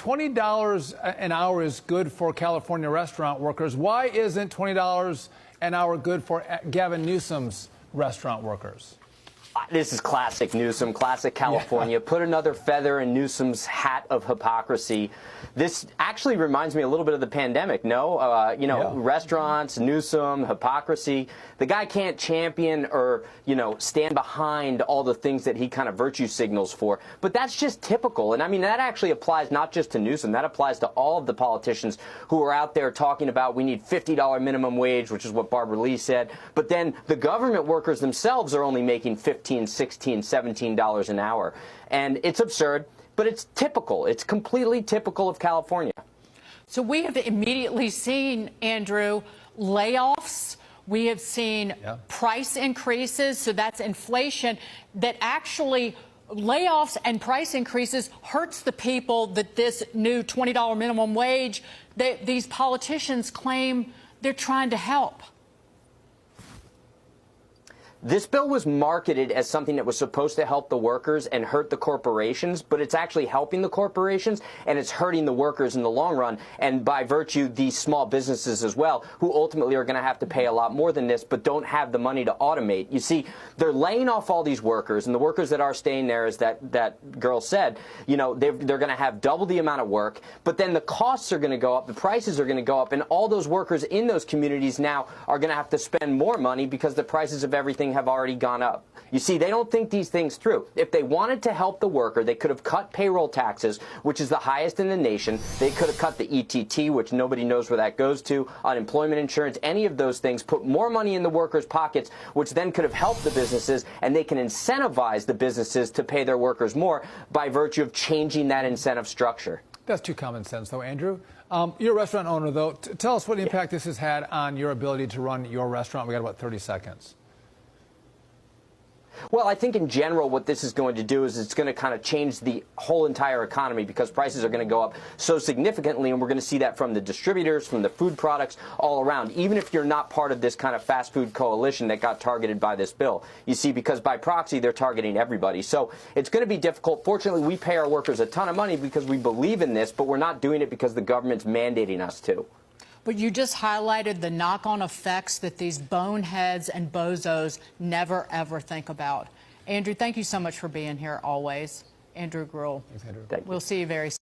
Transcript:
$20 an hour is good for California restaurant workers. Why isn't $20 an hour good for Gavin Newsom's restaurant workers? This is classic Newsom, classic California. Yeah. Put another feather in Newsom's hat of hypocrisy. This actually reminds me a little bit of the pandemic, no? Restaurants, Newsom, hypocrisy. The guy can't champion or, stand behind all the things that he kind of virtue signals for. But that's just typical. And I mean, that actually applies not just to Newsom. That applies to all of the politicians who are out there talking about we need $50 minimum wage, which is what Barbara Lee said. But then the government workers themselves are only making $15, $16, $17 an hour. And it's absurd, but it's typical. It's completely typical of California. So we have immediately seen, Andrew, layoffs. We have seen price increases. So that's inflation that actually layoffs and price increases hurts the people that this new $20 minimum wage, these politicians claim they're trying to help. This bill was marketed as something that was supposed to help the workers and hurt the corporations, but it's actually helping the corporations and it's hurting the workers in the long run, and by virtue, these small businesses as well, who ultimately are going to have to pay a lot more than this, but don't have the money to automate. You see, they're laying off all these workers, and the workers that are staying there, as that girl said, they're going to have double the amount of work, but then the costs are going to go up, the prices are going to go up, and all those workers in those communities now are going to have to spend more money because the prices of everything have already gone up. You see, they don't think these things through. If they wanted to help the worker, they could have cut payroll taxes, which is the highest in the nation. They could have cut the ETT, which nobody knows where that goes to, unemployment insurance, any of those things, put more money in the workers' pockets, which then could have helped the businesses, and they can incentivize the businesses to pay their workers more by virtue of changing that incentive structure. That's too common sense, though, Andrew. You're a restaurant owner, though. Tell us what impact this has had on your ability to run your restaurant. We got about 30 seconds. Well, I think in general what this is going to do is it's going to kind of change the whole entire economy because prices are going to go up so significantly, and we're going to see that from the distributors, from the food products, all around, even if you're not part of this kind of fast food coalition that got targeted by this bill. You see, because by proxy, they're targeting everybody. So it's going to be difficult. Fortunately, we pay our workers a ton of money because we believe in this, but we're not doing it because the government's mandating us to. But you just highlighted the knock-on effects that these boneheads and bozos never, ever think about. Andrew, thank you so much for being here always. Andrew Gruhl. Thanks, Andrew. Thank you. We'll see you very soon.